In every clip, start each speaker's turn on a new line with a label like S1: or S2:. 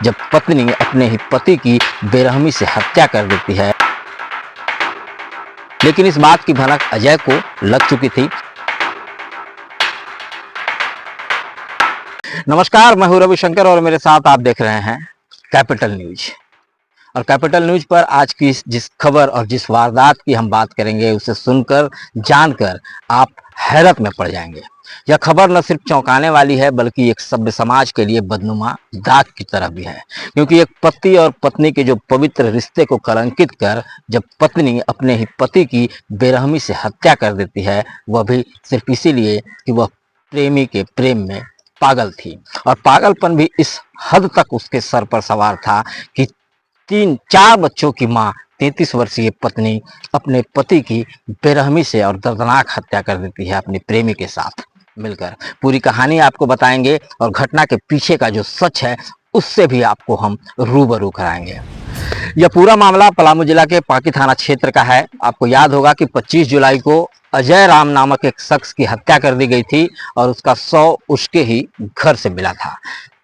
S1: जब पत्नी अपने ही पति की बेरहमी से हत्या कर देती है। लेकिन इस बात की भनक अजय को लग चुकी थी। नमस्कार, मैं हूं रविशंकर और मेरे साथ आप देख रहे हैं कैपिटल न्यूज। और कैपिटल न्यूज पर आज की जिस खबर और जिस वारदात की हम बात करेंगे, उसे सुनकर जानकर आप हैरत में पड़ जाएंगे। यह खबर न सिर्फ चौंकाने वाली है बल्कि एक सभ्य समाज के लिए बदनुमा दाग की तरह भी है, क्योंकि एक पति और पत्नी के जो पवित्र रिश्ते को कलंकित कर जब पत्नी अपने ही पति की बेरहमी से हत्या कर देती है, वह भी सिर्फ इसीलिए कि वह प्रेमी के प्रेम में पागल थी। और पागलपन भी इस हद तक उसके सर पर सवार था कि 3-4 बच्चों की मां 33 वर्षीय पत्नी अपने पति की बेरहमी से और दर्दनाक हत्या कर देती है अपने प्रेमी के साथ मिलकर। पूरी कहानी आपको बताएंगे और घटना के पीछे का जो सच है उससे भी आपको हम रूबरू कराएंगे। यह पूरा मामला पलामू जिला के पांकी थाना क्षेत्र का है। आपको याद होगा कि 25 जुलाई को अजय राम नामक एक शख्स की हत्या कर दी गई थी और उसका शव उसके ही घर से मिला था।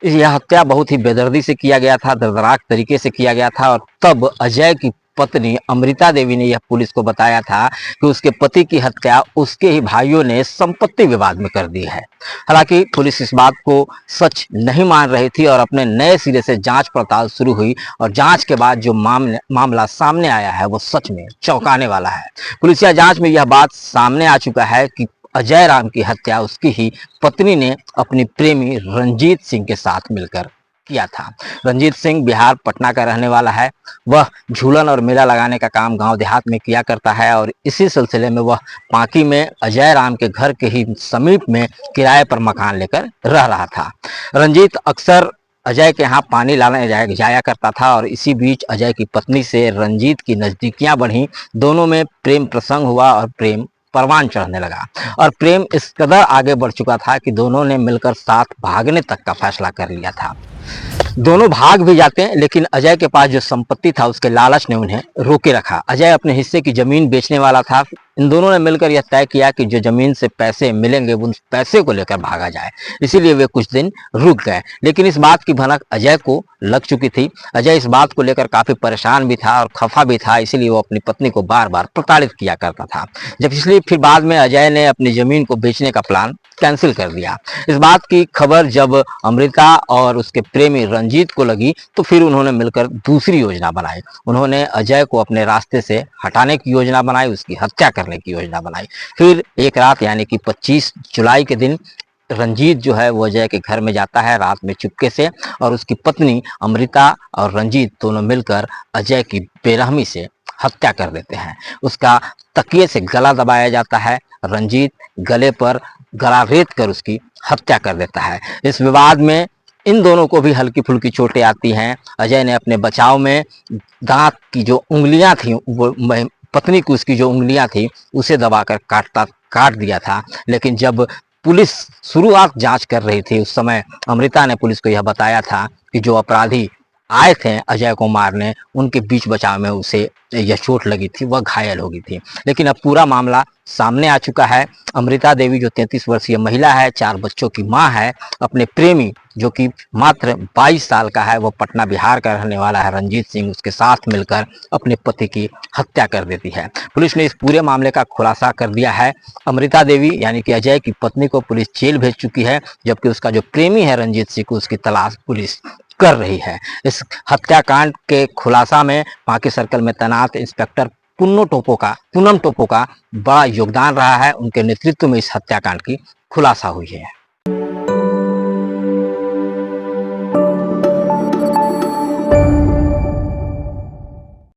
S1: यह हत्या बहुत ही बेदर्दी से किया गया था, दर्दनाक तरीके से किया गया था। और तब अजय की पत्नी अमृता देवी ने यह पुलिस को बताया था कि उसके पति की हत्या उसके ही भाइयों ने संपत्ति विवाद में कर दी है। हालांकि पुलिस इस बात को सच नहीं मान रही थी और अपने नए सिरे से जांच पड़ताल शुरू हुई और जांच के बाद जो मामला सामने आया है वो सच में चौंकाने वाला है। पुलिसिया जांच में यह बात सामने आ चुका है कि अजय राम की हत्या उसकी ही पत्नी ने अपनी प्रेमी रंजीत सिंह के साथ मिलकर किया था। रंजीत सिंह बिहार पटना का रहने वाला है। वह झूलन और मेला लगाने का काम गांव देहात में किया करता है और इसी सिलसिले में वह पांकी में अजय राम के घर के ही समीप में किराए पर मकान लेकर रह रहा था। रंजीत अक्सर अजय के यहाँ पानी लाने जाया करता था और इसी बीच अजय की पत्नी से रंजीत की नजदीकियां बढ़ी। दोनों में प्रेम प्रसंग हुआ और प्रेम परवान चढ़ने लगा और प्रेम इस कदर आगे बढ़ चुका था कि दोनों ने मिलकर साथ भागने तक का फैसला कर लिया था। दोनों भाग भी जाते हैं, लेकिन अजय के पास जो संपत्ति था उसके लालच ने उन्हें रोके रखा। अजय अपने हिस्से की जमीन बेचने वाला था। इन दोनों ने मिलकर यह तय किया कि जो जमीन से पैसे मिलेंगे उन पैसे को लेकर भागा जाए। इसीलिए वे कुछ दिन रुक गए, लेकिन इस बात की भनक अजय को लग चुकी थी। अजय इस बात को लेकर काफी परेशान भी था और खफा भी था, इसीलिए वो अपनी पत्नी को बार बार प्रताड़ित किया करता था। जब इसलिए फिर बाद में अजय ने अपनी जमीन को बेचने का प्लान कैंसिल कर दिया। इस बात की खबर जब अमृता और उसके प्रेमी रंजीत को लगी तो फिर उन्होंने मिलकर दूसरी योजना बनाई। उन्होंने अजय को अपने रास्ते से हटाने की योजना बनाई, उसकी हत्या करने की योजना बनाई। फिर एक रात यानी कि 25 जुलाई के दिन रंजीत जो है वो अजय के घर में जाता है रात में चुपके से और उसकी पत्नी अमृता और रंजीत दोनों मिलकर अजय की बेरहमी से हत्या कर देते हैं। उसका तकिए से गला दबाया जाता है। रंजीत गले पर गला रेत कर उसकी हत्या कर देता है। इस विवाद में इन दोनों को भी हल्की फुल्की चोटें आती हैं। अजय ने अपने बचाव में दांत की जो उंगलियां थी, वो पत्नी की उसकी जो उंगलियां थी उसे दबाकर काट दिया था। लेकिन जब पुलिस शुरुआत जांच कर रही थी उस समय अमृता ने पुलिस को यह बताया था कि जो अपराधी आए थे अजय को मारने, उनके बीच बचाव में उसे यह चोट लगी थी, वह घायल हो गई थी। लेकिन अब पूरा मामला सामने आ चुका है। अमृता देवी जो 33 वर्षीय महिला है, 4 बच्चों की मां है, अपने प्रेमी जो कि मात्र 22 साल का है, वह पटना बिहार का रहने वाला है रंजीत सिंह, उसके साथ मिलकर अपने पति की हत्या कर देती है। पुलिस ने इस पूरे मामले का खुलासा कर दिया है। अमृता देवी यानी कि अजय की पत्नी को पुलिस जेल भेज चुकी है, जबकि उसका जो प्रेमी है रंजीत सिंह को उसकी तलाश पुलिस कर रही है। इस हत्याकांड के खुलासा में पांकी सर्कल में तैनात इंस्पेक्टर पूनम टोपो का बड़ा योगदान रहा है। उनके नेतृत्व में इस हत्याकांड की खुलासा हुई है।